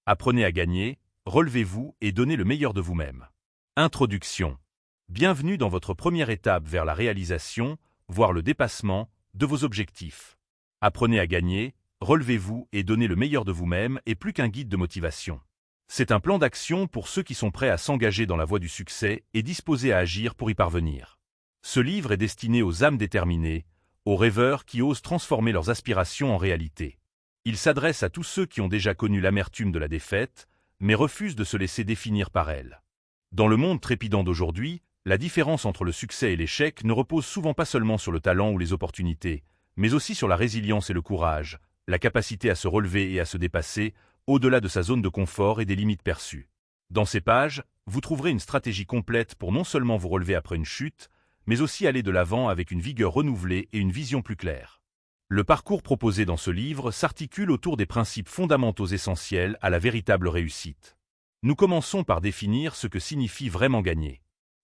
Apprenez à gagner, relevez-vous et donnez le meilleur de vous-même. Introduction. Bienvenue dans votre première étape vers la réalisation, voire le dépassement, de vos objectifs. Apprenez à gagner, relevez-vous et donnez le meilleur de vous-même est plus qu'un guide de motivation. C'est un plan d'action pour ceux qui sont prêts à s'engager dans la voie du succès et disposés à agir pour y parvenir. Ce livre est destiné aux âmes déterminées, aux rêveurs qui osent transformer leurs aspirations en réalité. Il s'adresse à tous ceux qui ont déjà connu l'amertume de la défaite, mais refusent de se laisser définir par elle. Dans le monde trépidant d'aujourd'hui, la différence entre le succès et l'échec ne repose souvent pas seulement sur le talent ou les opportunités, mais aussi sur la résilience et le courage, la capacité à se relever et à se dépasser, au-delà de sa zone de confort et des limites perçues. Dans ces pages, vous trouverez une stratégie complète pour non seulement vous relever après une chute, mais aussi aller de l'avant avec une vigueur renouvelée et une vision plus claire. Le parcours proposé dans ce livre s'articule autour des principes fondamentaux essentiels à la véritable réussite. Nous commençons par définir ce que signifie vraiment gagner.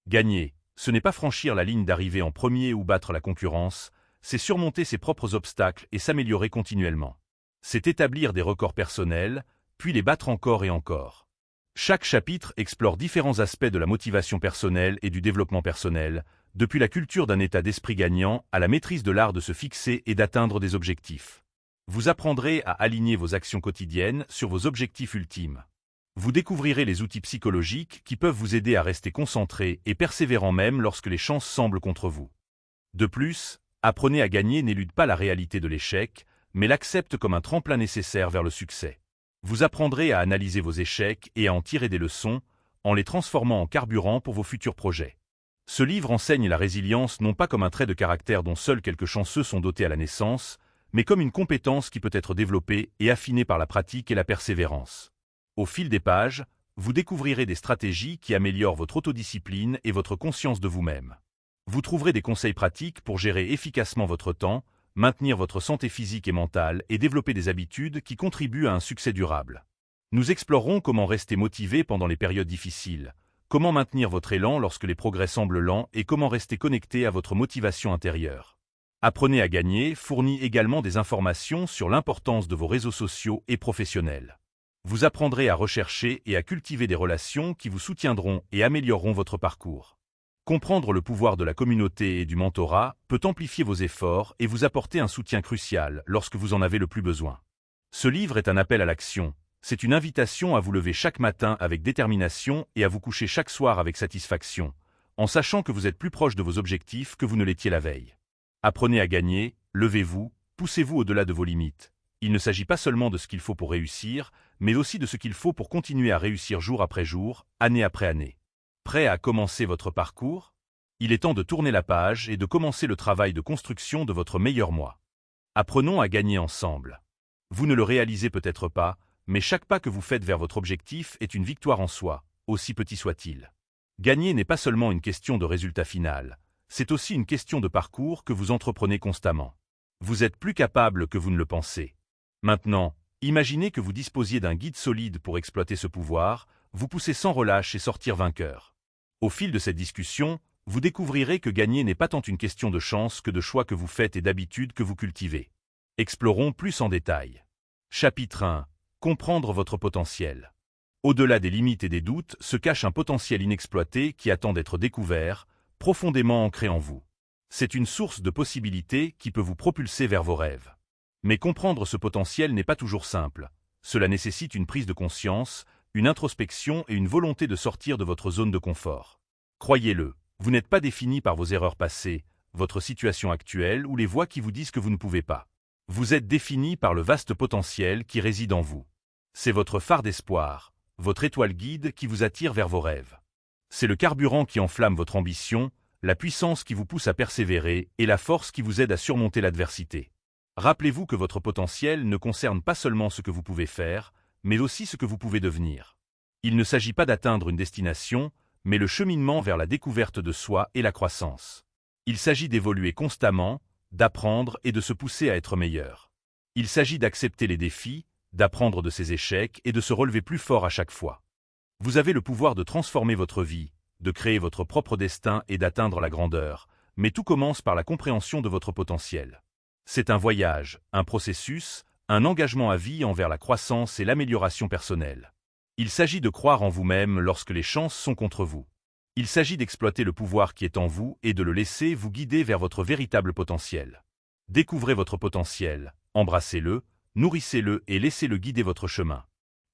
Gagner, ce n'est pas franchir la ligne d'arrivée en premier ou battre la concurrence, c'est surmonter ses propres obstacles et s'améliorer continuellement. C'est établir des records personnels, puis les battre encore et encore. Chaque chapitre explore différents aspects de la motivation personnelle et du développement personnel, depuis la culture d'un état d'esprit gagnant à la maîtrise de l'art de se fixer et d'atteindre des objectifs. Vous apprendrez à aligner vos actions quotidiennes sur vos objectifs ultimes. Vous découvrirez les outils psychologiques qui peuvent vous aider à rester concentré et persévérant même lorsque les chances semblent contre vous. De plus, apprenez à gagner n'élude pas la réalité de l'échec, mais l'accepte comme un tremplin nécessaire vers le succès. Vous apprendrez à analyser vos échecs et à en tirer des leçons, en les transformant en carburant pour vos futurs projets. Ce livre enseigne la résilience non pas comme un trait de caractère dont seuls quelques chanceux sont dotés à la naissance, mais comme une compétence qui peut être développée et affinée par la pratique et la persévérance. Au fil des pages, vous découvrirez des stratégies qui améliorent votre autodiscipline et votre conscience de vous-même. Vous trouverez des conseils pratiques pour gérer efficacement votre temps, maintenir votre santé physique et mentale et développer des habitudes qui contribuent à un succès durable. Nous explorerons comment rester motivé pendant les périodes difficiles, comment maintenir votre élan lorsque les progrès semblent lents et comment rester connecté à votre motivation intérieure. Apprenez à gagner fournit également des informations sur l'importance de vos réseaux sociaux et professionnels. Vous apprendrez à rechercher et à cultiver des relations qui vous soutiendront et amélioreront votre parcours. Comprendre le pouvoir de la communauté et du mentorat peut amplifier vos efforts et vous apporter un soutien crucial lorsque vous en avez le plus besoin. Ce livre est un appel à l'action, c'est une invitation à vous lever chaque matin avec détermination et à vous coucher chaque soir avec satisfaction, en sachant que vous êtes plus proche de vos objectifs que vous ne l'étiez la veille. Apprenez à gagner, levez-vous, poussez-vous au-delà de vos limites. Il ne s'agit pas seulement de ce qu'il faut pour réussir, mais aussi de ce qu'il faut pour continuer à réussir jour après jour, année après année. Prêt à commencer votre parcours? Il est temps de tourner la page et de commencer le travail de construction de votre meilleur moi. Apprenons à gagner ensemble. Vous ne le réalisez peut-être pas, mais chaque pas que vous faites vers votre objectif est une victoire en soi, aussi petit soit-il. Gagner n'est pas seulement une question de résultat final, c'est aussi une question de parcours que vous entreprenez constamment. Vous êtes plus capable que vous ne le pensez. Maintenant, imaginez que vous disposiez d'un guide solide pour exploiter ce pouvoir, vous poussez sans relâche et sortir vainqueur. Au fil de cette discussion, vous découvrirez que gagner n'est pas tant une question de chance que de choix que vous faites et d'habitudes que vous cultivez. Explorons plus en détail. Chapitre 1. Comprendre votre potentiel. Au-delà des limites et des doutes se cache un potentiel inexploité qui attend d'être découvert, profondément ancré en vous. C'est une source de possibilités qui peut vous propulser vers vos rêves. Mais comprendre ce potentiel n'est pas toujours simple. Cela nécessite une prise de conscience, une introspection et une volonté de sortir de votre zone de confort. Croyez-le, vous n'êtes pas défini par vos erreurs passées, votre situation actuelle ou les voix qui vous disent que vous ne pouvez pas. Vous êtes défini par le vaste potentiel qui réside en vous. C'est votre phare d'espoir, votre étoile guide qui vous attire vers vos rêves. C'est le carburant qui enflamme votre ambition, la puissance qui vous pousse à persévérer et la force qui vous aide à surmonter l'adversité. Rappelez-vous que votre potentiel ne concerne pas seulement ce que vous pouvez faire, mais aussi ce que vous pouvez devenir. Il ne s'agit pas d'atteindre une destination, mais le cheminement vers la découverte de soi et la croissance. Il s'agit d'évoluer constamment, d'apprendre et de se pousser à être meilleur. Il s'agit d'accepter les défis, d'apprendre de ses échecs et de se relever plus fort à chaque fois. Vous avez le pouvoir de transformer votre vie, de créer votre propre destin et d'atteindre la grandeur, mais tout commence par la compréhension de votre potentiel. C'est un voyage, un processus, un engagement à vie envers la croissance et l'amélioration personnelle. Il s'agit de croire en vous-même lorsque les chances sont contre vous. Il s'agit d'exploiter le pouvoir qui est en vous et de le laisser vous guider vers votre véritable potentiel. Découvrez votre potentiel, embrassez-le, nourrissez-le et laissez-le guider votre chemin.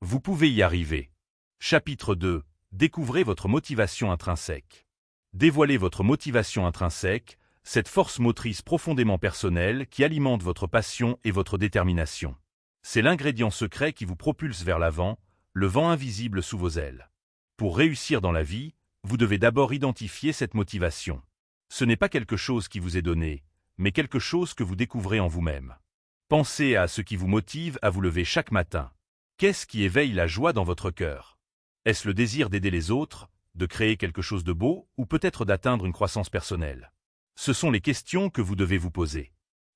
Vous pouvez y arriver. Chapitre 2. Découvrez votre motivation intrinsèque. Dévoilez votre motivation intrinsèque, cette force motrice profondément personnelle qui alimente votre passion et votre détermination. C'est l'ingrédient secret qui vous propulse vers l'avant, le vent invisible sous vos ailes. Pour réussir dans la vie, vous devez d'abord identifier cette motivation. Ce n'est pas quelque chose qui vous est donné, mais quelque chose que vous découvrez en vous-même. Pensez à ce qui vous motive à vous lever chaque matin. Qu'est-ce qui éveille la joie dans votre cœur? Est-ce le désir d'aider les autres, de créer quelque chose de beau ou peut-être d'atteindre une croissance personnelle? Ce sont les questions que vous devez vous poser.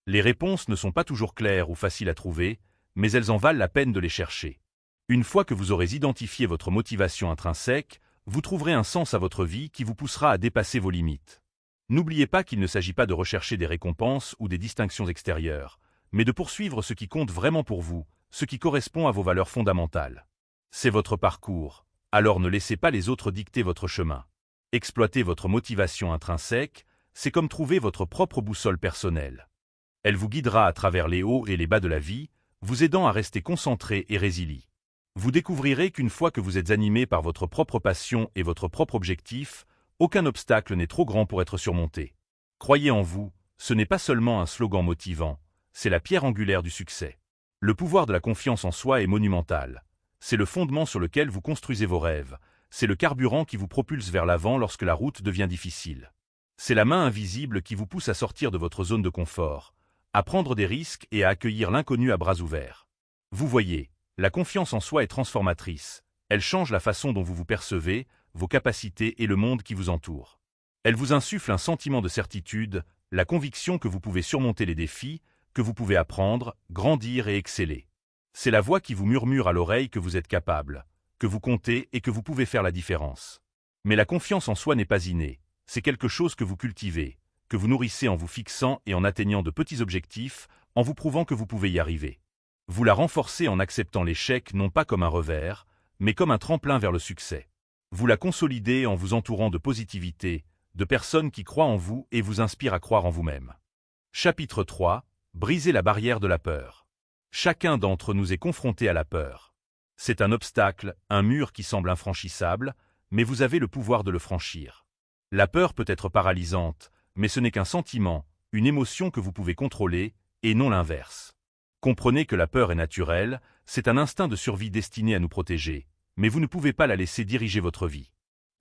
Les réponses ne sont pas toujours claires ou faciles à trouver, mais elles en valent la peine de les chercher. Une fois que vous aurez identifié votre motivation intrinsèque, vous trouverez un sens à votre vie qui vous poussera à dépasser vos limites. N'oubliez pas qu'il ne s'agit pas de rechercher des récompenses ou des distinctions extérieures, mais de poursuivre ce qui compte vraiment pour vous, ce qui correspond à vos valeurs fondamentales. C'est votre parcours, alors ne laissez pas les autres dicter votre chemin. Exploiter votre motivation intrinsèque, c'est comme trouver votre propre boussole personnelle. Elle vous guidera à travers les hauts et les bas de la vie, vous aidant à rester concentré et résilient. Vous découvrirez qu'une fois que vous êtes animé par votre propre passion et votre propre objectif, aucun obstacle n'est trop grand pour être surmonté. Croyez en vous, ce n'est pas seulement un slogan motivant, c'est la pierre angulaire du succès. Le pouvoir de la confiance en soi est monumental. C'est le fondement sur lequel vous construisez vos rêves, c'est le carburant qui vous propulse vers l'avant lorsque la route devient difficile. C'est la main invisible qui vous pousse à sortir de votre zone de confort, à prendre des risques et à accueillir l'inconnu à bras ouverts. Vous voyez, la confiance en soi est transformatrice. Elle change la façon dont vous vous percevez, vos capacités et le monde qui vous entoure. Elle vous insuffle un sentiment de certitude, la conviction que vous pouvez surmonter les défis, que vous pouvez apprendre, grandir et exceller. C'est la voix qui vous murmure à l'oreille que vous êtes capable, que vous comptez et que vous pouvez faire la différence. Mais la confiance en soi n'est pas innée, c'est quelque chose que vous cultivez, que vous nourrissez en vous fixant et en atteignant de petits objectifs, en vous prouvant que vous pouvez y arriver. Vous la renforcez en acceptant l'échec non pas comme un revers, mais comme un tremplin vers le succès. Vous la consolidez en vous entourant de positivité, de personnes qui croient en vous et vous inspirent à croire en vous-même. Chapitre 3. Brisez la barrière de la peur. Chacun d'entre nous est confronté à la peur. C'est un obstacle, un mur qui semble infranchissable, mais vous avez le pouvoir de le franchir. La peur peut être paralysante, mais ce n'est qu'un sentiment, une émotion que vous pouvez contrôler, et non l'inverse. Comprenez que la peur est naturelle, c'est un instinct de survie destiné à nous protéger, mais vous ne pouvez pas la laisser diriger votre vie.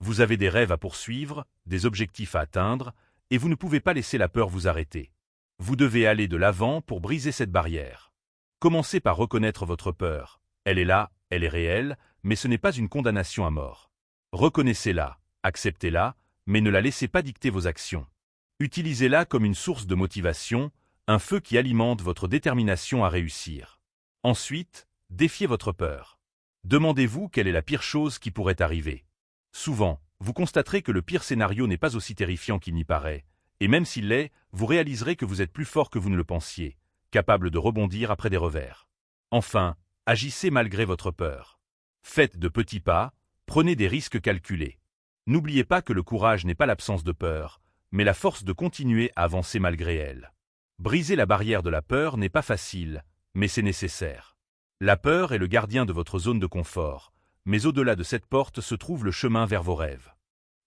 Vous avez des rêves à poursuivre, des objectifs à atteindre, et vous ne pouvez pas laisser la peur vous arrêter. Vous devez aller de l'avant pour briser cette barrière. Commencez par reconnaître votre peur. Elle est là, elle est réelle, mais ce n'est pas une condamnation à mort. Reconnaissez-la, acceptez-la, mais ne la laissez pas dicter vos actions. Utilisez-la comme une source de motivation, un feu qui alimente votre détermination à réussir. Ensuite, défiez votre peur. Demandez-vous quelle est la pire chose qui pourrait arriver. Souvent, vous constaterez que le pire scénario n'est pas aussi terrifiant qu'il n'y paraît, et même s'il l'est, vous réaliserez que vous êtes plus fort que vous ne le pensiez, capable de rebondir après des revers. Enfin, agissez malgré votre peur. Faites de petits pas, prenez des risques calculés. N'oubliez pas que le courage n'est pas l'absence de peur, mais la force de continuer à avancer malgré elle. Briser la barrière de la peur n'est pas facile, mais c'est nécessaire. La peur est le gardien de votre zone de confort, mais au-delà de cette porte se trouve le chemin vers vos rêves.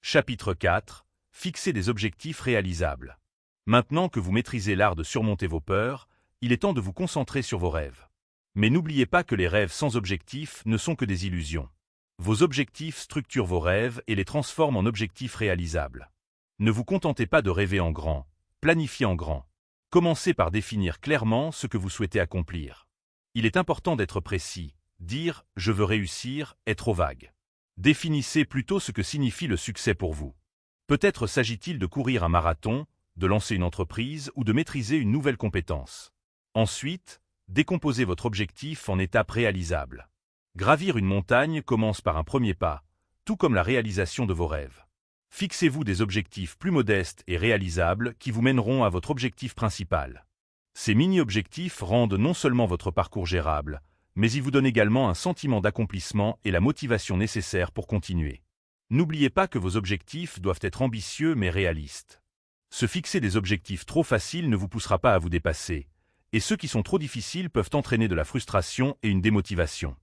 Chapitre 4. Fixez des objectifs réalisables. Maintenant que vous maîtrisez l'art de surmonter vos peurs, il est temps de vous concentrer sur vos rêves. Mais n'oubliez pas que les rêves sans objectifs ne sont que des illusions. Vos objectifs structurent vos rêves et les transforment en objectifs réalisables. Ne vous contentez pas de rêver en grand, planifiez en grand. Commencez par définir clairement ce que vous souhaitez accomplir. Il est important d'être précis. Dire « je veux réussir » est trop vague. Définissez plutôt ce que signifie le succès pour vous. Peut-être s'agit-il de courir un marathon, de lancer une entreprise ou de maîtriser une nouvelle compétence. Ensuite, décomposez votre objectif en étapes réalisables. Gravir une montagne commence par un premier pas, tout comme la réalisation de vos rêves. Fixez-vous des objectifs plus modestes et réalisables qui vous mèneront à votre objectif principal. Ces mini-objectifs rendent non seulement votre parcours gérable, mais ils vous donnent également un sentiment d'accomplissement et la motivation nécessaire pour continuer. N'oubliez pas que vos objectifs doivent être ambitieux mais réalistes. Se fixer des objectifs trop faciles ne vous poussera pas à vous dépasser, et ceux qui sont trop difficiles peuvent entraîner de la frustration et une démotivation.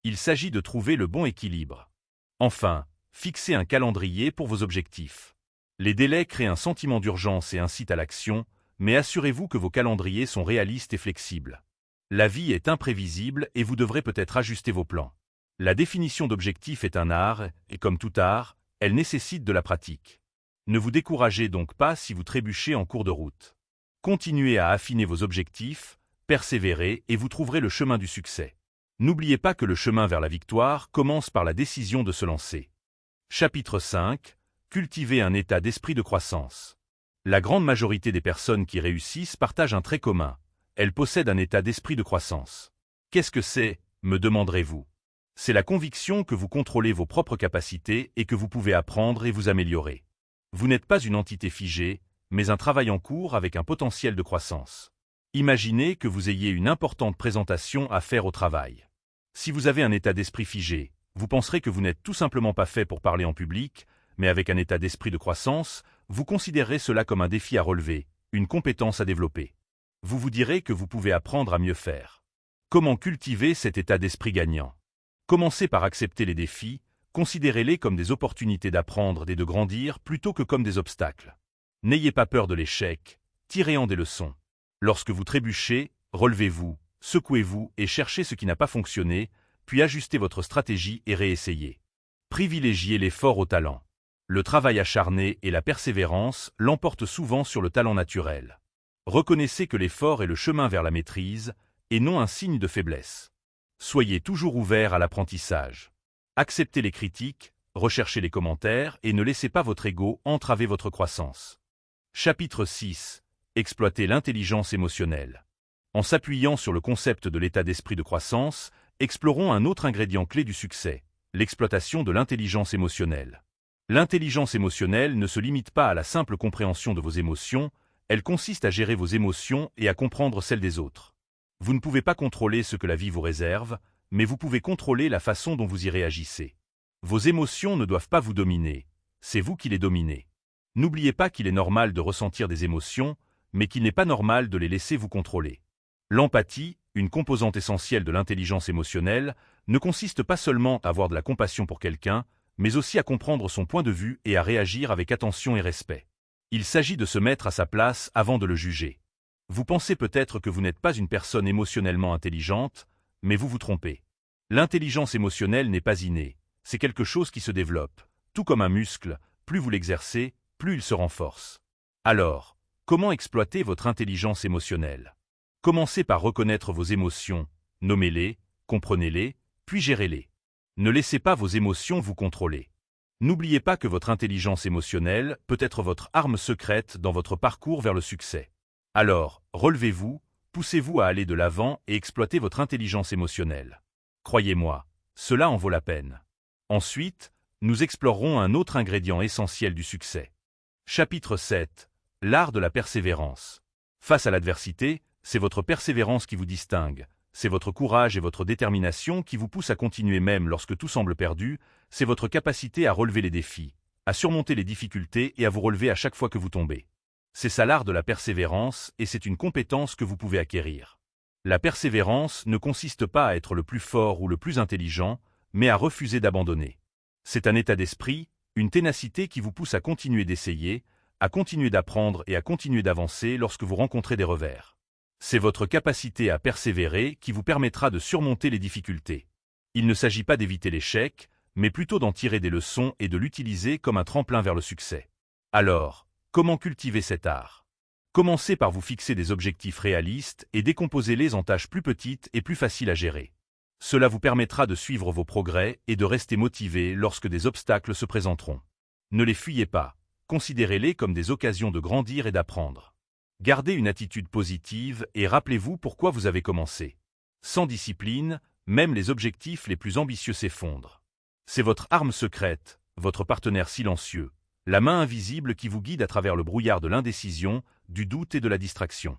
Il s'agit de trouver le bon équilibre. Enfin, fixez un calendrier pour vos objectifs. Les délais créent un sentiment d'urgence et incitent à l'action, mais assurez-vous que vos calendriers sont réalistes et flexibles. La vie est imprévisible et vous devrez peut-être ajuster vos plans. La définition d'objectif est un art, et comme tout art, elle nécessite de la pratique. Ne vous découragez donc pas si vous trébuchez en cours de route. Continuez à affiner vos objectifs, persévérez et vous trouverez le chemin du succès. N'oubliez pas que le chemin vers la victoire commence par la décision de se lancer. Chapitre 5. Cultiver un état d'esprit de croissance. La grande majorité des personnes qui réussissent partagent un trait commun. Elles possèdent un état d'esprit de croissance. Qu'est-ce que c'est, me demanderez-vous? C'est la conviction que vous contrôlez vos propres capacités et que vous pouvez apprendre et vous améliorer. Vous n'êtes pas une entité figée, mais un travail en cours avec un potentiel de croissance. Imaginez que vous ayez une importante présentation à faire au travail. Si vous avez un état d'esprit figé, vous penserez que vous n'êtes tout simplement pas fait pour parler en public, mais avec un état d'esprit de croissance, vous considérez cela comme un défi à relever, une compétence à développer. Vous vous direz que vous pouvez apprendre à mieux faire. Comment cultiver cet état d'esprit gagnant? Commencez par accepter les défis, considérez-les comme des opportunités d'apprendre et de grandir plutôt que comme des obstacles. N'ayez pas peur de l'échec, tirez-en des leçons. Lorsque vous trébuchez, relevez-vous, secouez-vous et cherchez ce qui n'a pas fonctionné, puis ajustez votre stratégie et réessayez. Privilégiez l'effort au talent. Le travail acharné et la persévérance l'emportent souvent sur le talent naturel. Reconnaissez que l'effort est le chemin vers la maîtrise, et non un signe de faiblesse. Soyez toujours ouvert à l'apprentissage. Acceptez les critiques, recherchez les commentaires et ne laissez pas votre ego entraver votre croissance. Chapitre 6. Exploiter l'intelligence émotionnelle. En s'appuyant sur le concept de l'état d'esprit de croissance, explorons un autre ingrédient clé du succès, l'exploitation de l'intelligence émotionnelle. L'intelligence émotionnelle ne se limite pas à la simple compréhension de vos émotions, elle consiste à gérer vos émotions et à comprendre celles des autres. Vous ne pouvez pas contrôler ce que la vie vous réserve, mais vous pouvez contrôler la façon dont vous y réagissez. Vos émotions ne doivent pas vous dominer, c'est vous qui les dominez. N'oubliez pas qu'il est normal de ressentir des émotions, mais qu'il n'est pas normal de les laisser vous contrôler. L'empathie, une composante essentielle de l'intelligence émotionnelle, ne consiste pas seulement à avoir de la compassion pour quelqu'un, mais aussi à comprendre son point de vue et à réagir avec attention et respect. Il s'agit de se mettre à sa place avant de le juger. Vous pensez peut-être que vous n'êtes pas une personne émotionnellement intelligente, mais vous vous trompez. L'intelligence émotionnelle n'est pas innée, c'est quelque chose qui se développe. Tout comme un muscle, plus vous l'exercez, plus il se renforce. Alors, comment exploiter votre intelligence émotionnelle? Commencez par reconnaître vos émotions, nommez-les, comprenez-les, puis gérez-les. Ne laissez pas vos émotions vous contrôler. N'oubliez pas que votre intelligence émotionnelle peut être votre arme secrète dans votre parcours vers le succès. Alors, relevez-vous, poussez-vous à aller de l'avant et exploitez votre intelligence émotionnelle. Croyez-moi, cela en vaut la peine. Ensuite, nous explorerons un autre ingrédient essentiel du succès. Chapitre 7. L'art de la persévérance. Face à l'adversité, c'est votre persévérance qui vous distingue, c'est votre courage et votre détermination qui vous poussent à continuer même lorsque tout semble perdu, c'est votre capacité à relever les défis, à surmonter les difficultés et à vous relever à chaque fois que vous tombez. C'est ça l'art de la persévérance et c'est une compétence que vous pouvez acquérir. La persévérance ne consiste pas à être le plus fort ou le plus intelligent, mais à refuser d'abandonner. C'est un état d'esprit, une ténacité qui vous pousse à continuer d'essayer, à continuer d'apprendre et à continuer d'avancer lorsque vous rencontrez des revers. C'est votre capacité à persévérer qui vous permettra de surmonter les difficultés. Il ne s'agit pas d'éviter l'échec, mais plutôt d'en tirer des leçons et de l'utiliser comme un tremplin vers le succès. Alors, comment cultiver cet art? Commencez par vous fixer des objectifs réalistes et décomposez-les en tâches plus petites et plus faciles à gérer. Cela vous permettra de suivre vos progrès et de rester motivé lorsque des obstacles se présenteront. Ne les fuyez pas, considérez-les comme des occasions de grandir et d'apprendre. Gardez une attitude positive et rappelez-vous pourquoi vous avez commencé. Sans discipline, même les objectifs les plus ambitieux s'effondrent. C'est votre arme secrète, votre partenaire silencieux, la main invisible qui vous guide à travers le brouillard de l'indécision, du doute et de la distraction.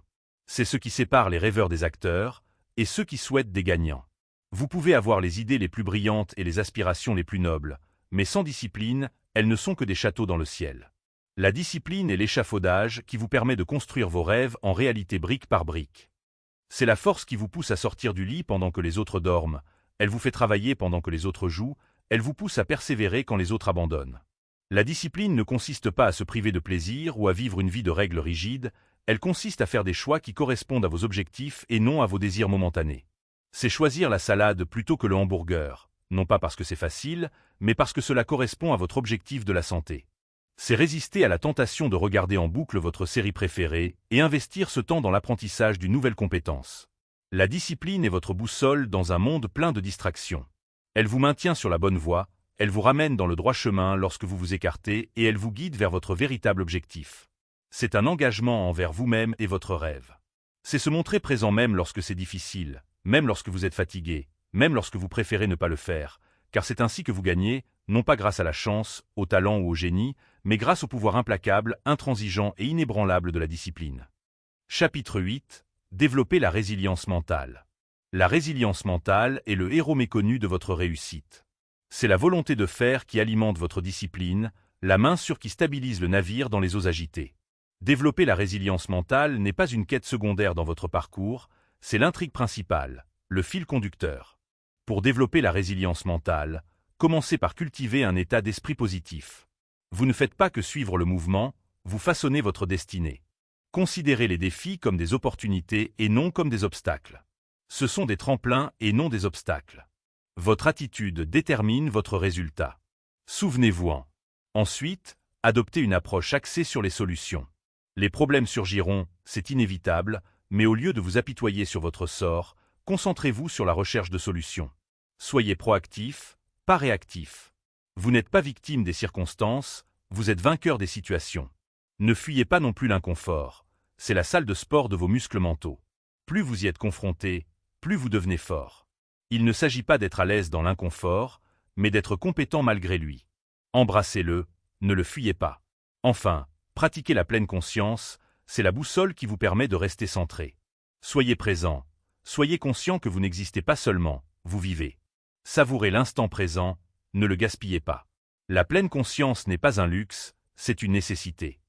C'est ce qui sépare les rêveurs des acteurs et ceux qui souhaitent des gagnants. Vous pouvez avoir les idées les plus brillantes et les aspirations les plus nobles, mais sans discipline, elles ne sont que des châteaux dans le ciel. La discipline est l'échafaudage qui vous permet de construire vos rêves en réalité brique par brique. C'est la force qui vous pousse à sortir du lit pendant que les autres dorment, elle vous fait travailler pendant que les autres jouent, elle vous pousse à persévérer quand les autres abandonnent. La discipline ne consiste pas à se priver de plaisir ou à vivre une vie de règles rigides, elle consiste à faire des choix qui correspondent à vos objectifs et non à vos désirs momentanés. C'est choisir la salade plutôt que le hamburger, non pas parce que c'est facile, mais parce que cela correspond à votre objectif de la santé. C'est résister à la tentation de regarder en boucle votre série préférée et investir ce temps dans l'apprentissage d'une nouvelle compétence. La discipline est votre boussole dans un monde plein de distractions. Elle vous maintient sur la bonne voie, elle vous ramène dans le droit chemin lorsque vous vous écartez et elle vous guide vers votre véritable objectif. C'est un engagement envers vous-même et votre rêve. C'est se montrer présent même lorsque c'est difficile, même lorsque vous êtes fatigué, même lorsque vous préférez ne pas le faire, car c'est ainsi que vous gagnez, non pas grâce à la chance, au talent ou au génie, mais grâce au pouvoir implacable, intransigeant et inébranlable de la discipline. Chapitre 8. Développer la résilience mentale. La résilience mentale est le héros méconnu de votre réussite. C'est la volonté de faire qui alimente votre discipline, la main sûre qui stabilise le navire dans les eaux agitées. Développer la résilience mentale n'est pas une quête secondaire dans votre parcours, c'est l'intrigue principale, le fil conducteur. Pour développer la résilience mentale, commencez par cultiver un état d'esprit positif. Vous ne faites pas que suivre le mouvement, vous façonnez votre destinée. Considérez les défis comme des opportunités et non comme des obstacles. Ce sont des tremplins et non des obstacles. Votre attitude détermine votre résultat. Souvenez-vous-en. Ensuite, adoptez une approche axée sur les solutions. Les problèmes surgiront, c'est inévitable, mais au lieu de vous apitoyer sur votre sort, concentrez-vous sur la recherche de solutions. Soyez proactif, pas réactif. Vous n'êtes pas victime des circonstances, vous êtes vainqueur des situations. Ne fuyez pas non plus l'inconfort, c'est la salle de sport de vos muscles mentaux. Plus vous y êtes confronté, plus vous devenez fort. Il ne s'agit pas d'être à l'aise dans l'inconfort, mais d'être compétent malgré lui. Embrassez-le, ne le fuyez pas. Enfin, pratiquez la pleine conscience, c'est la boussole qui vous permet de rester centré. Soyez présent, soyez conscient que vous n'existez pas seulement, vous vivez. Savourez l'instant présent, ne le gaspillez pas. La pleine conscience n'est pas un luxe, c'est une nécessité.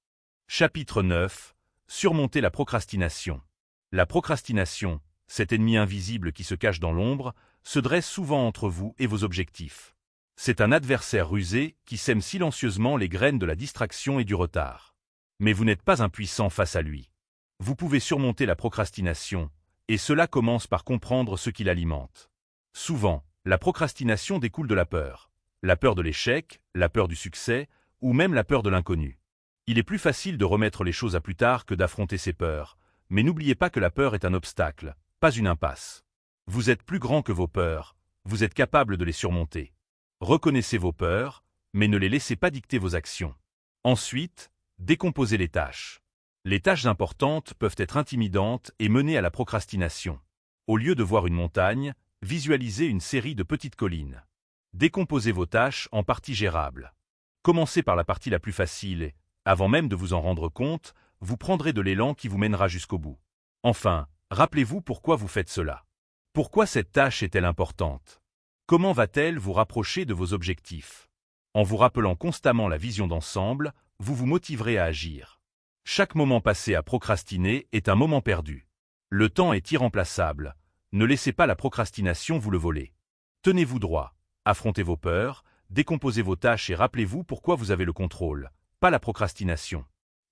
Chapitre 9. Surmonter la procrastination. La procrastination, cet ennemi invisible qui se cache dans l'ombre, se dresse souvent entre vous et vos objectifs. C'est un adversaire rusé qui sème silencieusement les graines de la distraction et du retard. Mais vous n'êtes pas impuissant face à lui. Vous pouvez surmonter la procrastination, et cela commence par comprendre ce qui l'alimente. Souvent, la procrastination découle de la peur de l'échec, la peur du succès, ou même la peur de l'inconnu. Il est plus facile de remettre les choses à plus tard que d'affronter ses peurs, mais n'oubliez pas que la peur est un obstacle, pas une impasse. Vous êtes plus grand que vos peurs, vous êtes capable de les surmonter. Reconnaissez vos peurs, mais ne les laissez pas dicter vos actions. Ensuite, décomposez les tâches. Les tâches importantes peuvent être intimidantes et mener à la procrastination. Au lieu de voir une montagne, visualisez une série de petites collines. Décomposez vos tâches en parties gérables. Commencez par la partie la plus facile et, avant même de vous en rendre compte, vous prendrez de l'élan qui vous mènera jusqu'au bout. Enfin, rappelez-vous pourquoi vous faites cela. Pourquoi cette tâche est-elle importante? Comment va-t-elle vous rapprocher de vos objectifs? En vous rappelant constamment la vision d'ensemble, vous vous motiverez à agir. Chaque moment passé à procrastiner est un moment perdu. Le temps est irremplaçable. Ne laissez pas la procrastination vous le voler. Tenez-vous droit. Affrontez vos peurs, décomposez vos tâches et rappelez-vous pourquoi vous avez le contrôle, pas la procrastination.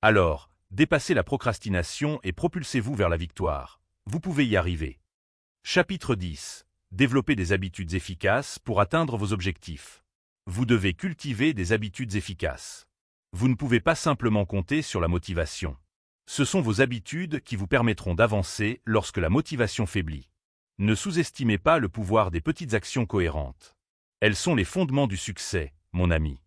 Alors, dépassez la procrastination et propulsez-vous vers la victoire. Vous pouvez y arriver. Chapitre 10. Développer des habitudes efficaces pour atteindre vos objectifs. Vous devez cultiver des habitudes efficaces. Vous ne pouvez pas simplement compter sur la motivation. Ce sont vos habitudes qui vous permettront d'avancer lorsque la motivation faiblit. Ne sous-estimez pas le pouvoir des petites actions cohérentes. Elles sont les fondements du succès, mon ami.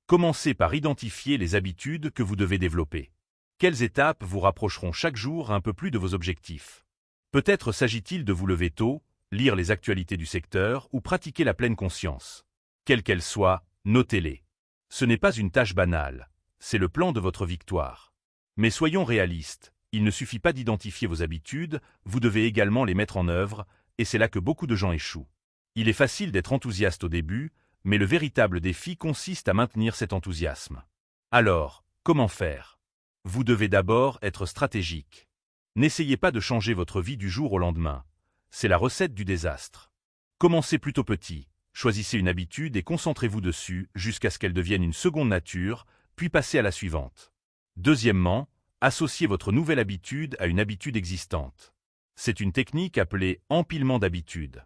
Commencez par identifier les habitudes que vous devez développer. Quelles étapes vous rapprocheront chaque jour un peu plus de vos objectifs? Peut-être s'agit-il de vous lever tôt, lire les actualités du secteur ou pratiquer la pleine conscience. Quelles qu'elles soient, notez-les. Ce n'est pas une tâche banale, c'est le plan de votre victoire. Mais soyons réalistes, Il ne suffit pas d'identifier vos habitudes, vous devez également les mettre en œuvre, et c'est là que beaucoup de gens échouent. Il est facile d'être enthousiaste au début, mais le véritable défi consiste à maintenir cet enthousiasme. Alors, comment faire? Vous devez d'abord être stratégique. N'essayez pas de changer votre vie du jour au lendemain. C'est la recette du désastre. Commencez plutôt petit, choisissez une habitude et concentrez-vous dessus jusqu'à ce qu'elle devienne une seconde nature, puis passez à la suivante. Deuxièmement, associez votre nouvelle habitude à une habitude existante. C'est une technique appelée empilement d'habitudes.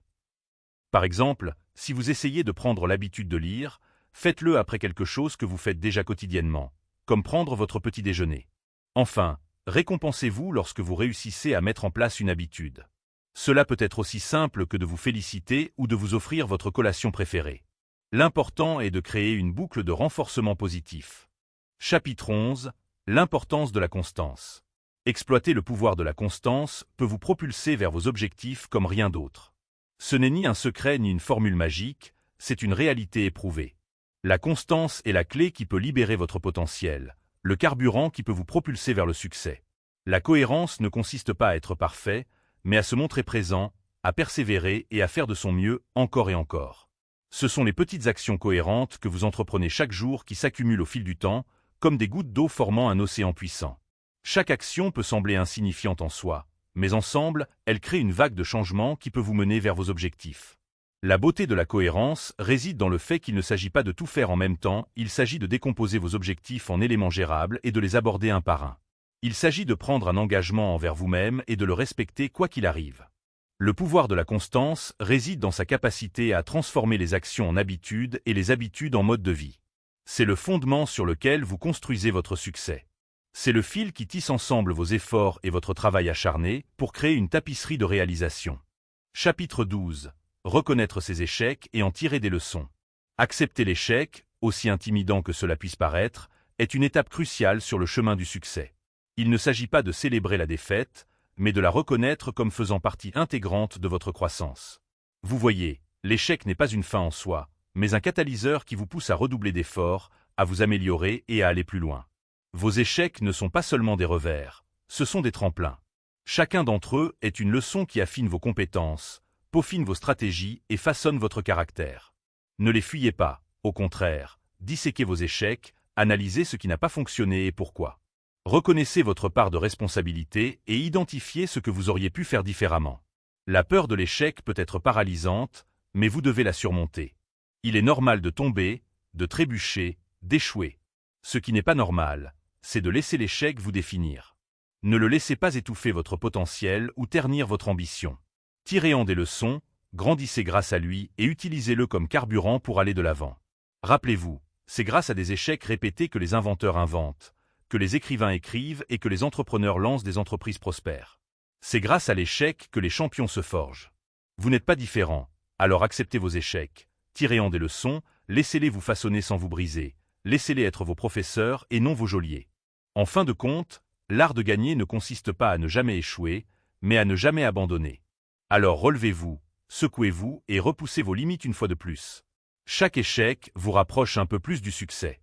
Par exemple, si vous essayez de prendre l'habitude de lire, faites-le après quelque chose que vous faites déjà quotidiennement, comme prendre votre petit déjeuner. Enfin, récompensez-vous lorsque vous réussissez à mettre en place une habitude. Cela peut être aussi simple que de vous féliciter ou de vous offrir votre collation préférée. L'important est de créer une boucle de renforcement positif. Chapitre 11. L'importance de la constance. Exploiter le pouvoir de la constance peut vous propulser vers vos objectifs comme rien d'autre. Ce n'est ni un secret ni une formule magique, c'est une réalité éprouvée. La constance est la clé qui peut libérer votre potentiel, le carburant qui peut vous propulser vers le succès. La cohérence ne consiste pas à être parfait, mais à se montrer présent, à persévérer et à faire de son mieux encore et encore. Ce sont les petites actions cohérentes que vous entreprenez chaque jour qui s'accumulent au fil du temps, comme des gouttes d'eau formant un océan puissant. Chaque action peut sembler insignifiante en soi, mais ensemble, elle crée une vague de changement qui peut vous mener vers vos objectifs. La beauté de la cohérence réside dans le fait qu'il ne s'agit pas de tout faire en même temps, il s'agit de décomposer vos objectifs en éléments gérables et de les aborder un par un. Il s'agit de prendre un engagement envers vous-même et de le respecter quoi qu'il arrive. Le pouvoir de la constance réside dans sa capacité à transformer les actions en habitudes et les habitudes en mode de vie. C'est le fondement sur lequel vous construisez votre succès. C'est le fil qui tisse ensemble vos efforts et votre travail acharné pour créer une tapisserie de réalisation. Chapitre 12. Reconnaître ses échecs et en tirer des leçons. Accepter l'échec, aussi intimidant que cela puisse paraître, est une étape cruciale sur le chemin du succès. Il ne s'agit pas de célébrer la défaite, mais de la reconnaître comme faisant partie intégrante de votre croissance. Vous voyez, l'échec n'est pas une fin en soi, mais un catalyseur qui vous pousse à redoubler d'efforts, à vous améliorer et à aller plus loin. Vos échecs ne sont pas seulement des revers, ce sont des tremplins. Chacun d'entre eux est une leçon qui affine vos compétences, peaufine vos stratégies et façonne votre caractère. Ne les fuyez pas, au contraire, disséquez vos échecs, analysez ce qui n'a pas fonctionné et pourquoi. Reconnaissez votre part de responsabilité et identifiez ce que vous auriez pu faire différemment. La peur de l'échec peut être paralysante, mais vous devez la surmonter. Il est normal de tomber, de trébucher, d'échouer. Ce qui n'est pas normal, c'est de laisser l'échec vous définir. Ne le laissez pas étouffer votre potentiel ou ternir votre ambition. Tirez-en des leçons, grandissez grâce à lui et utilisez-le comme carburant pour aller de l'avant. Rappelez-vous, c'est grâce à des échecs répétés que les inventeurs inventent, que les écrivains écrivent et que les entrepreneurs lancent des entreprises prospères. C'est grâce à l'échec que les champions se forgent. Vous n'êtes pas différent, alors acceptez vos échecs, tirez-en des leçons, laissez-les vous façonner sans vous briser, laissez-les être vos professeurs et non vos geôliers. En fin de compte, l'art de gagner ne consiste pas à ne jamais échouer, mais à ne jamais abandonner. Alors relevez-vous, secouez-vous et repoussez vos limites une fois de plus. Chaque échec vous rapproche un peu plus du succès.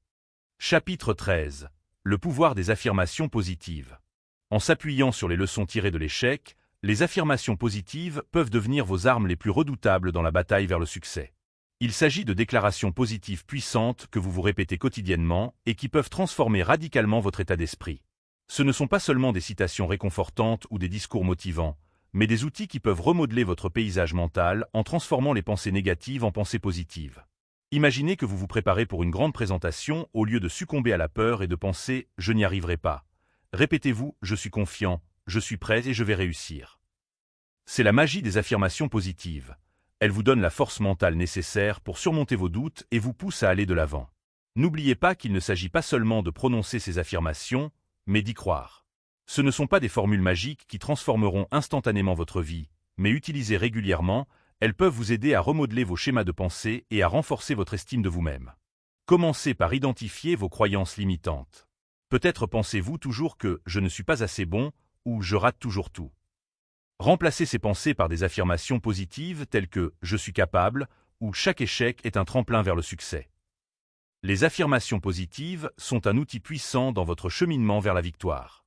Chapitre 13. Le pouvoir des affirmations positives. En s'appuyant sur les leçons tirées de l'échec, les affirmations positives peuvent devenir vos armes les plus redoutables dans la bataille vers le succès. Il s'agit de déclarations positives puissantes que vous vous répétez quotidiennement et qui peuvent transformer radicalement votre état d'esprit. Ce ne sont pas seulement des citations réconfortantes ou des discours motivants, mais des outils qui peuvent remodeler votre paysage mental en transformant les pensées négatives en pensées positives. Imaginez que vous vous préparez pour une grande présentation au lieu de succomber à la peur et de penser « je n'y arriverai pas ». Répétez-vous « je suis confiant, je suis prêt et je vais réussir ». C'est la magie des affirmations positives. Elles vous donnent la force mentale nécessaire pour surmonter vos doutes et vous poussent à aller de l'avant. N'oubliez pas qu'il ne s'agit pas seulement de prononcer ces affirmations, mais d'y croire. Ce ne sont pas des formules magiques qui transformeront instantanément votre vie, mais utilisées régulièrement, elles peuvent vous aider à remodeler vos schémas de pensée et à renforcer votre estime de vous-même. Commencez par identifier vos croyances limitantes. Peut-être pensez-vous toujours que « je ne suis pas assez bon » ou « je rate toujours tout ». Remplacez ces pensées par des affirmations positives telles que « je suis capable » ou « chaque échec est un tremplin vers le succès ». Les affirmations positives sont un outil puissant dans votre cheminement vers la victoire.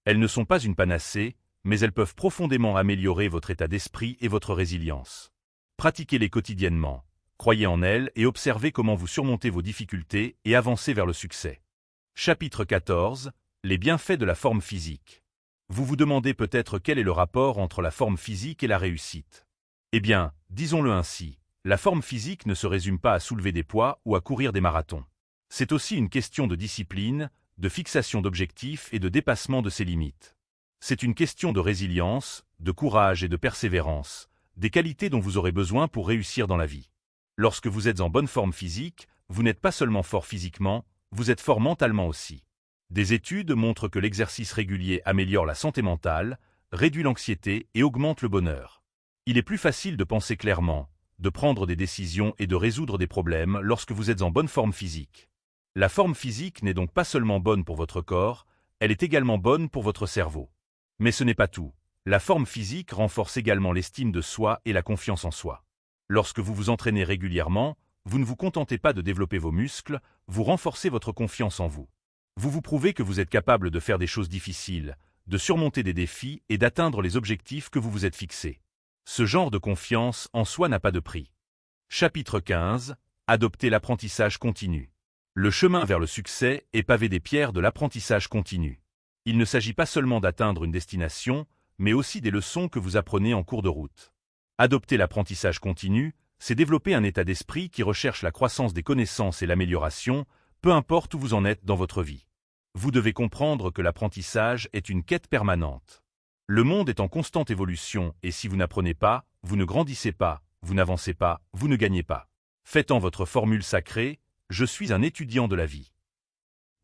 Elles ne sont pas une panacée, mais elles peuvent profondément améliorer votre état d'esprit et votre résilience. Pratiquez-les quotidiennement, croyez en elles et observez comment vous surmontez vos difficultés et avancez vers le succès. Chapitre 14. Les bienfaits de la forme physique. Vous vous demandez peut-être quel est le rapport entre la forme physique et la réussite. Eh bien, disons-le ainsi, la forme physique ne se résume pas à soulever des poids ou à courir des marathons. C'est aussi une question de discipline, de fixation d'objectifs et de dépassement de ses limites. C'est une question de résilience, de courage et de persévérance, des qualités dont vous aurez besoin pour réussir dans la vie. Lorsque vous êtes en bonne forme physique, vous n'êtes pas seulement fort physiquement, vous êtes fort mentalement aussi. Des études montrent que l'exercice régulier améliore la santé mentale, réduit l'anxiété et augmente le bonheur. Il est plus facile de penser clairement, de prendre des décisions et de résoudre des problèmes lorsque vous êtes en bonne forme physique. La forme physique n'est donc pas seulement bonne pour votre corps, elle est également bonne pour votre cerveau. Mais ce n'est pas tout. La forme physique renforce également l'estime de soi et la confiance en soi. Lorsque vous vous entraînez régulièrement, vous ne vous contentez pas de développer vos muscles, vous renforcez votre confiance en vous. Vous vous prouvez que vous êtes capable de faire des choses difficiles, de surmonter des défis et d'atteindre les objectifs que vous vous êtes fixés. Ce genre de confiance en soi n'a pas de prix. Chapitre 15. Adopter l'apprentissage continu. Le chemin vers le succès est pavé des pierres de l'apprentissage continu. Il ne s'agit pas seulement d'atteindre une destination, mais aussi des leçons que vous apprenez en cours de route. Adopter l'apprentissage continu, c'est développer un état d'esprit qui recherche la croissance des connaissances et l'amélioration, peu importe où vous en êtes dans votre vie. Vous devez comprendre que l'apprentissage est une quête permanente. Le monde est en constante évolution et si vous n'apprenez pas, vous ne grandissez pas, vous n'avancez pas, vous ne gagnez pas. Faites-en votre formule sacrée, je suis un étudiant de la vie.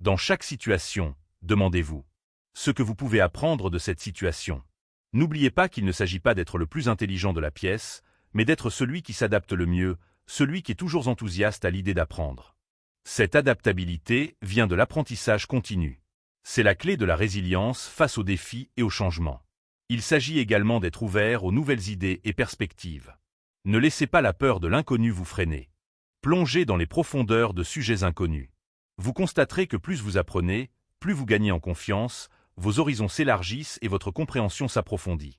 Dans chaque situation, demandez-vous ce que vous pouvez apprendre de cette situation. N'oubliez pas qu'il ne s'agit pas d'être le plus intelligent de la pièce, mais d'être celui qui s'adapte le mieux, celui qui est toujours enthousiaste à l'idée d'apprendre. Cette adaptabilité vient de l'apprentissage continu. C'est la clé de la résilience face aux défis et aux changements. Il s'agit également d'être ouvert aux nouvelles idées et perspectives. Ne laissez pas la peur de l'inconnu vous freiner. Plongez dans les profondeurs de sujets inconnus. Vous constaterez que plus vous apprenez, plus vous gagnez en confiance, vos horizons s'élargissent et votre compréhension s'approfondit.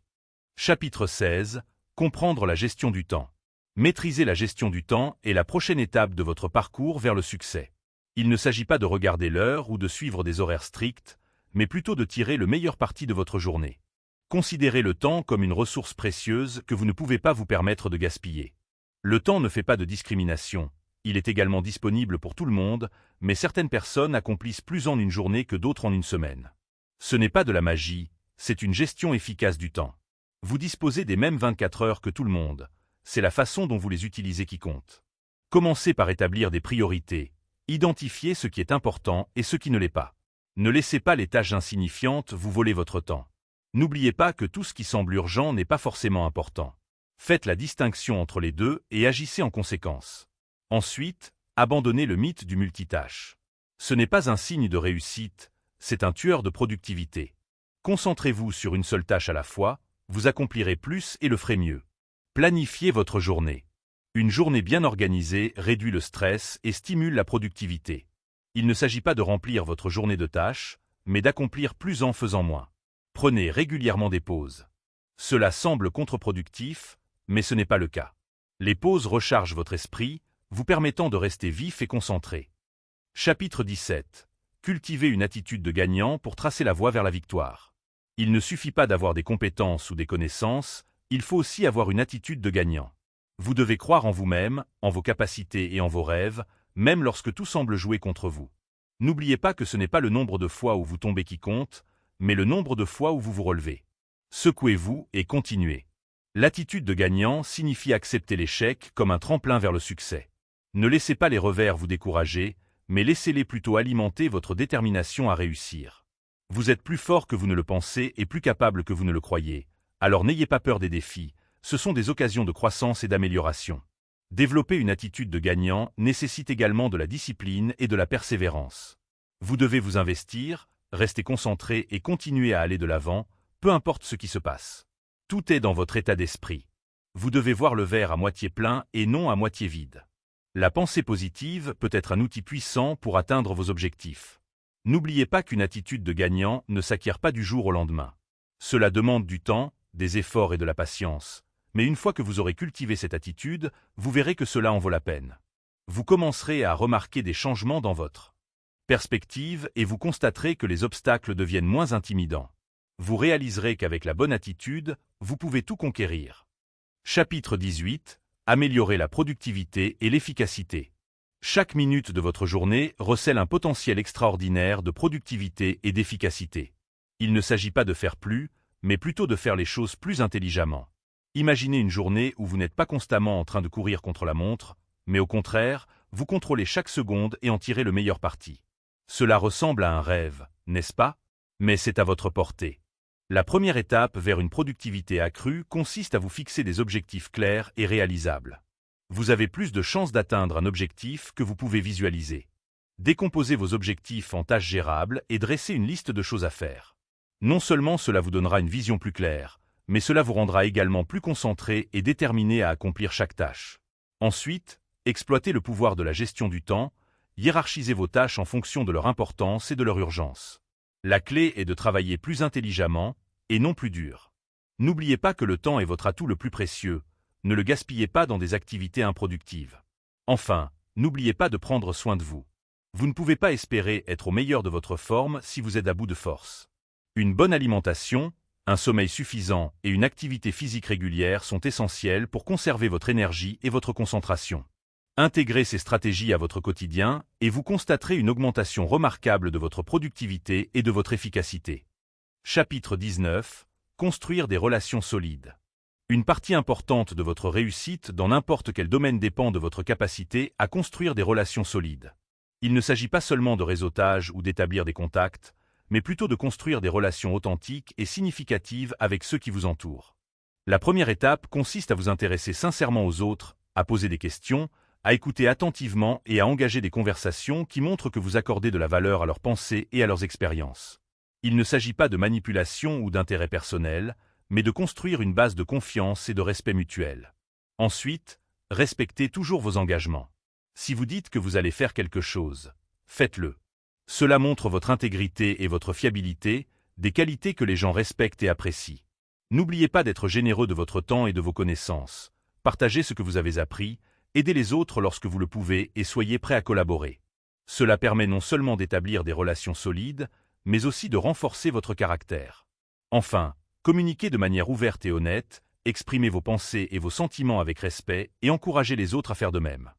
Chapitre 16. Comprendre la gestion du temps. Maîtriser la gestion du temps est la prochaine étape de votre parcours vers le succès. Il ne s'agit pas de regarder l'heure ou de suivre des horaires stricts, mais plutôt de tirer le meilleur parti de votre journée. Considérez le temps comme une ressource précieuse que vous ne pouvez pas vous permettre de gaspiller. Le temps ne fait pas de discrimination, il est également disponible pour tout le monde, mais certaines personnes accomplissent plus en une journée que d'autres en une semaine. Ce n'est pas de la magie, c'est une gestion efficace du temps. Vous disposez des mêmes 24 heures que tout le monde, c'est la façon dont vous les utilisez qui compte. Commencez par établir des priorités, identifiez ce qui est important et ce qui ne l'est pas. Ne laissez pas les tâches insignifiantes vous voler votre temps. N'oubliez pas que tout ce qui semble urgent n'est pas forcément important. Faites la distinction entre les deux et agissez en conséquence. Ensuite, abandonnez le mythe du multitâche. Ce n'est pas un signe de réussite, c'est un tueur de productivité. Concentrez-vous sur une seule tâche à la fois, vous accomplirez plus et le ferez mieux. Planifiez votre journée. Une journée bien organisée réduit le stress et stimule la productivité. Il ne s'agit pas de remplir votre journée de tâches, mais d'accomplir plus en faisant moins. Prenez régulièrement des pauses. Cela semble contre-productif, mais ce n'est pas le cas. Les pauses rechargent votre esprit, vous permettant de rester vif et concentré. Chapitre 17. Cultivez une attitude de gagnant pour tracer la voie vers la victoire. Il ne suffit pas d'avoir des compétences ou des connaissances, il faut aussi avoir une attitude de gagnant. Vous devez croire en vous-même, en vos capacités et en vos rêves, même lorsque tout semble jouer contre vous. N'oubliez pas que ce n'est pas le nombre de fois où vous tombez qui compte, mais le nombre de fois où vous vous relevez. Secouez-vous et continuez. L'attitude de gagnant signifie accepter l'échec comme un tremplin vers le succès. Ne laissez pas les revers vous décourager, mais laissez-les plutôt alimenter votre détermination à réussir. Vous êtes plus fort que vous ne le pensez et plus capable que vous ne le croyez, alors n'ayez pas peur des défis, ce sont des occasions de croissance et d'amélioration. Développer une attitude de gagnant nécessite également de la discipline et de la persévérance. Vous devez vous investir, rester concentré et continuer à aller de l'avant, peu importe ce qui se passe. Tout est dans votre état d'esprit. Vous devez voir le verre à moitié plein et non à moitié vide. La pensée positive peut être un outil puissant pour atteindre vos objectifs. N'oubliez pas qu'une attitude de gagnant ne s'acquiert pas du jour au lendemain. Cela demande du temps, des efforts et de la patience, mais une fois que vous aurez cultivé cette attitude, vous verrez que cela en vaut la peine. Vous commencerez à remarquer des changements dans votre perspective et vous constaterez que les obstacles deviennent moins intimidants. Vous réaliserez qu'avec la bonne attitude, vous pouvez tout conquérir. Chapitre 18. Améliorer la productivité et l'efficacité. Chaque minute de votre journée recèle un potentiel extraordinaire de productivité et d'efficacité. Il ne s'agit pas de faire plus, mais plutôt de faire les choses plus intelligemment. Imaginez une journée où vous n'êtes pas constamment en train de courir contre la montre, mais au contraire, vous contrôlez chaque seconde et en tirez le meilleur parti. Cela ressemble à un rêve, n'est-ce pas? Mais c'est à votre portée. La première étape vers une productivité accrue consiste à vous fixer des objectifs clairs et réalisables. Vous avez plus de chances d'atteindre un objectif que vous pouvez visualiser. Décomposez vos objectifs en tâches gérables et dressez une liste de choses à faire. Non seulement cela vous donnera une vision plus claire, mais cela vous rendra également plus concentré et déterminé à accomplir chaque tâche. Ensuite, exploitez le pouvoir de la gestion du temps, hiérarchisez vos tâches en fonction de leur importance et de leur urgence. La clé est de travailler plus intelligemment et non plus dur. N'oubliez pas que le temps est votre atout le plus précieux. Ne le gaspillez pas dans des activités improductives. Enfin, n'oubliez pas de prendre soin de vous. Vous ne pouvez pas espérer être au meilleur de votre forme si vous êtes à bout de force. Une bonne alimentation, un sommeil suffisant et une activité physique régulière sont essentiels pour conserver votre énergie et votre concentration. Intégrez ces stratégies à votre quotidien et vous constaterez une augmentation remarquable de votre productivité et de votre efficacité. Chapitre 19. Construire des relations solides. Une partie importante de votre réussite dans n'importe quel domaine dépend de votre capacité à construire des relations solides. Il ne s'agit pas seulement de réseautage ou d'établir des contacts, mais plutôt de construire des relations authentiques et significatives avec ceux qui vous entourent. La première étape consiste à vous intéresser sincèrement aux autres, à poser des questions, à écouter attentivement et à engager des conversations qui montrent que vous accordez de la valeur à leurs pensées et à leurs expériences. Il ne s'agit pas de manipulation ou d'intérêt personnel, mais de construire une base de confiance et de respect mutuel. Ensuite, respectez toujours vos engagements. Si vous dites que vous allez faire quelque chose, faites-le. Cela montre votre intégrité et votre fiabilité, des qualités que les gens respectent et apprécient. N'oubliez pas d'être généreux de votre temps et de vos connaissances. Partagez ce que vous avez appris, aidez les autres lorsque vous le pouvez et soyez prêts à collaborer. Cela permet non seulement d'établir des relations solides, mais aussi de renforcer votre caractère. Enfin, communiquez de manière ouverte et honnête, exprimez vos pensées et vos sentiments avec respect et encouragez les autres à faire de même.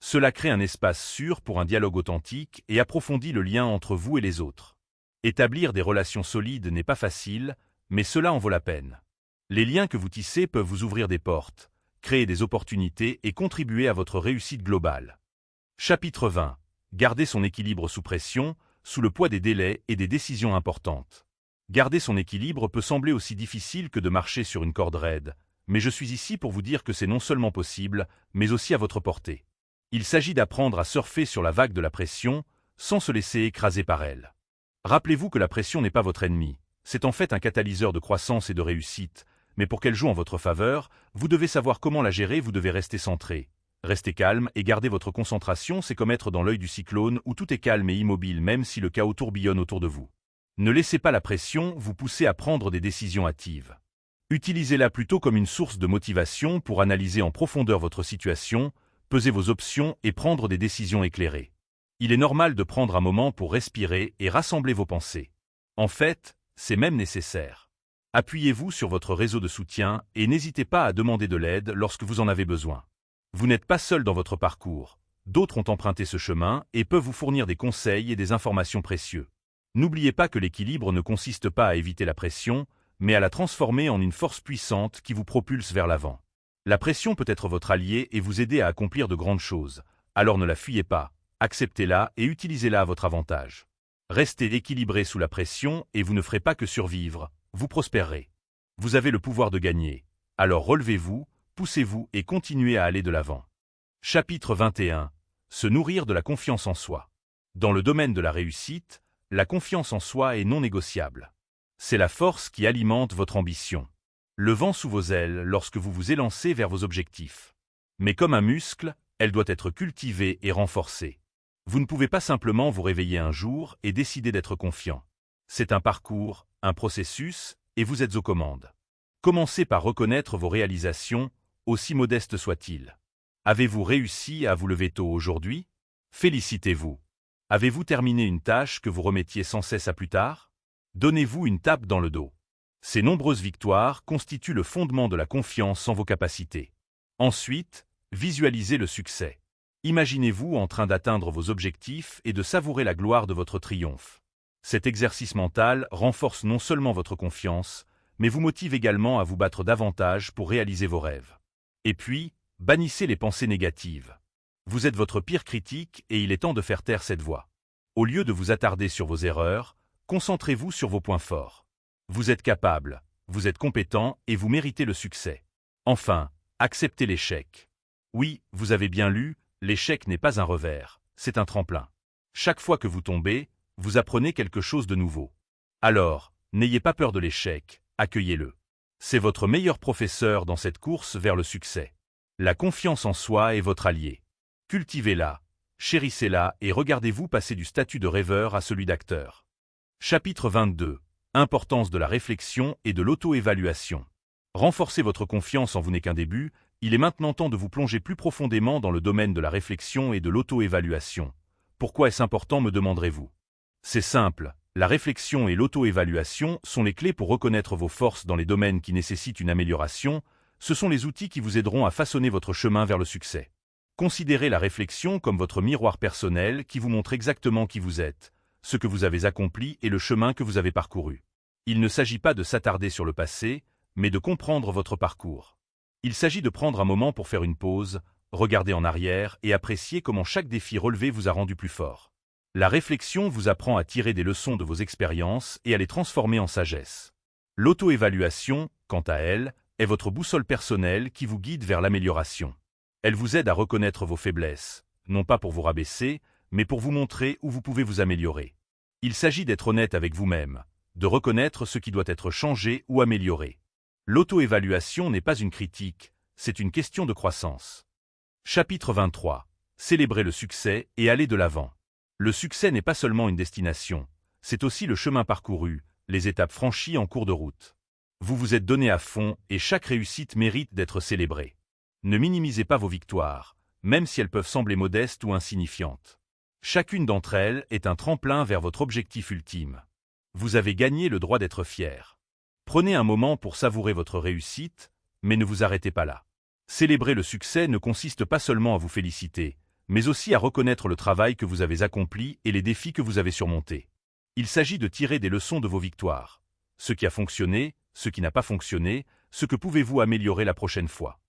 Cela crée un espace sûr pour un dialogue authentique et approfondit le lien entre vous et les autres. Établir des relations solides n'est pas facile, mais cela en vaut la peine. Les liens que vous tissez peuvent vous ouvrir des portes, créer des opportunités et contribuer à votre réussite globale. Chapitre 20. Garder son équilibre sous pression, sous le poids des délais et des décisions importantes. Garder son équilibre peut sembler aussi difficile que de marcher sur une corde raide, mais je suis ici pour vous dire que c'est non seulement possible, mais aussi à votre portée. Il s'agit d'apprendre à surfer sur la vague de la pression, sans se laisser écraser par elle. Rappelez-vous que la pression n'est pas votre ennemi, c'est en fait un catalyseur de croissance et de réussite, mais pour qu'elle joue en votre faveur, vous devez savoir comment la gérer, vous devez rester centré. Rester calme et garder votre concentration, c'est comme être dans l'œil du cyclone où tout est calme et immobile même si le chaos tourbillonne autour de vous. Ne laissez pas la pression vous pousser à prendre des décisions hâtives. Utilisez-la plutôt comme une source de motivation pour analyser en profondeur votre situation, peser vos options et prendre des décisions éclairées. Il est normal de prendre un moment pour respirer et rassembler vos pensées. En fait, c'est même nécessaire. Appuyez-vous sur votre réseau de soutien et n'hésitez pas à demander de l'aide lorsque vous en avez besoin. Vous n'êtes pas seul dans votre parcours. D'autres ont emprunté ce chemin et peuvent vous fournir des conseils et des informations précieuses. N'oubliez pas que l'équilibre ne consiste pas à éviter la pression, mais à la transformer en une force puissante qui vous propulse vers l'avant. La pression peut être votre allié et vous aider à accomplir de grandes choses. Alors ne la fuyez pas, acceptez-la et utilisez-la à votre avantage. Restez équilibré sous la pression et vous ne ferez pas que survivre, vous prospérerez. Vous avez le pouvoir de gagner. Alors relevez-vous, poussez-vous et continuez à aller de l'avant. Chapitre 21. Se nourrir de la confiance en soi. Dans le domaine de la réussite, la confiance en soi est non négociable. C'est la force qui alimente votre ambition. Le vent sous vos ailes lorsque vous vous élancez vers vos objectifs. Mais comme un muscle, elle doit être cultivée et renforcée. Vous ne pouvez pas simplement vous réveiller un jour et décider d'être confiant. C'est un parcours, un processus, et vous êtes aux commandes. Commencez par reconnaître vos réalisations, aussi modestes soient-ils. Avez-vous réussi à vous lever tôt aujourd'hui? Félicitez-vous. Avez-vous terminé une tâche que vous remettiez sans cesse à plus tard? Donnez-vous une tape dans le dos. Ces nombreuses victoires constituent le fondement de la confiance en vos capacités. Ensuite, visualisez le succès. Imaginez-vous en train d'atteindre vos objectifs et de savourer la gloire de votre triomphe. Cet exercice mental renforce non seulement votre confiance, mais vous motive également à vous battre davantage pour réaliser vos rêves. Et puis, bannissez les pensées négatives. Vous êtes votre pire critique et il est temps de faire taire cette voix. Au lieu de vous attarder sur vos erreurs, concentrez-vous sur vos points forts. Vous êtes capable, vous êtes compétent et vous méritez le succès. Enfin, acceptez l'échec. Oui, vous avez bien lu, l'échec n'est pas un revers, c'est un tremplin. Chaque fois que vous tombez, vous apprenez quelque chose de nouveau. Alors, n'ayez pas peur de l'échec, accueillez-le. C'est votre meilleur professeur dans cette course vers le succès. La confiance en soi est votre allié. Cultivez-la, chérissez-la et regardez-vous passer du statut de rêveur à celui d'acteur. Chapitre 22. Importance de la réflexion et de l'auto-évaluation. Renforcer votre confiance en vous n'est qu'un début, il est maintenant temps de vous plonger plus profondément dans le domaine de la réflexion et de l'auto-évaluation. Pourquoi est-ce important, me demanderez-vous? C'est simple, la réflexion et l'auto-évaluation sont les clés pour reconnaître vos forces dans les domaines qui nécessitent une amélioration, ce sont les outils qui vous aideront à façonner votre chemin vers le succès. Considérez la réflexion comme votre miroir personnel qui vous montre exactement qui vous êtes, ce que vous avez accompli et le chemin que vous avez parcouru. Il ne s'agit pas de s'attarder sur le passé, mais de comprendre votre parcours. Il s'agit de prendre un moment pour faire une pause, regarder en arrière et apprécier comment chaque défi relevé vous a rendu plus fort. La réflexion vous apprend à tirer des leçons de vos expériences et à les transformer en sagesse. L'auto-évaluation, quant à elle, est votre boussole personnelle qui vous guide vers l'amélioration. Elle vous aide à reconnaître vos faiblesses, non pas pour vous rabaisser, mais pour vous montrer où vous pouvez vous améliorer. Il s'agit d'être honnête avec vous-même, de reconnaître ce qui doit être changé ou amélioré. L'auto-évaluation n'est pas une critique, c'est une question de croissance. Chapitre 23. Célébrez le succès et allez de l'avant. Le succès n'est pas seulement une destination, c'est aussi le chemin parcouru, les étapes franchies en cours de route. Vous vous êtes donné à fond et chaque réussite mérite d'être célébrée. Ne minimisez pas vos victoires, même si elles peuvent sembler modestes ou insignifiantes. Chacune d'entre elles est un tremplin vers votre objectif ultime. Vous avez gagné le droit d'être fier. Prenez un moment pour savourer votre réussite, mais ne vous arrêtez pas là. Célébrer le succès ne consiste pas seulement à vous féliciter, mais aussi à reconnaître le travail que vous avez accompli et les défis que vous avez surmontés. Il s'agit de tirer des leçons de vos victoires. Ce qui a fonctionné, ce qui n'a pas fonctionné, ce que pouvez-vous améliorer la prochaine fois.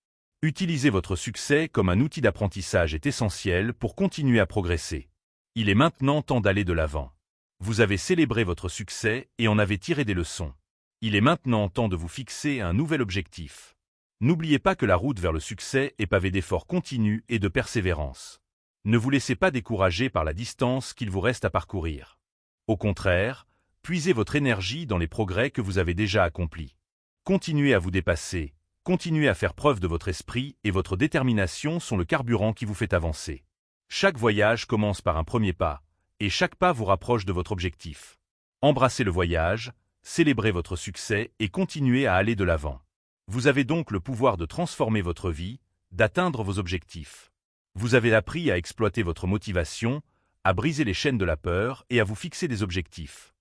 Utiliser votre succès comme un outil d'apprentissage est essentiel pour continuer à progresser. Il est maintenant temps d'aller de l'avant. Vous avez célébré votre succès et en avez tiré des leçons. Il est maintenant temps de vous fixer un nouvel objectif. N'oubliez pas que la route vers le succès est pavée d'efforts continus et de persévérance. Ne vous laissez pas décourager par la distance qu'il vous reste à parcourir. Au contraire, puisez votre énergie dans les progrès que vous avez déjà accomplis. Continuez à vous dépasser, continuez à faire preuve de votre esprit et votre détermination sont le carburant qui vous fait avancer. Chaque voyage commence par un premier pas, et chaque pas vous rapproche de votre objectif. Embrassez le voyage, célébrez votre succès et continuez à aller de l'avant. Vous avez donc le pouvoir de transformer votre vie, d'atteindre vos objectifs. Vous avez appris à exploiter votre motivation, à briser les chaînes de la peur et à vous fixer des objectifs.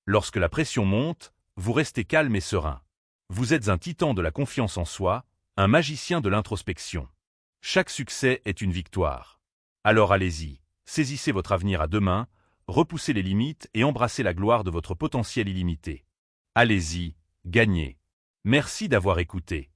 Lorsque la pression monte, vous restez calme et serein. Vous êtes un titan de la confiance en soi, un magicien de l'introspection. Chaque succès est une victoire. Alors allez-y, saisissez votre avenir à deux mains, repoussez les limites et embrassez la gloire de votre potentiel illimité. Allez-y, gagnez. Merci d'avoir écouté.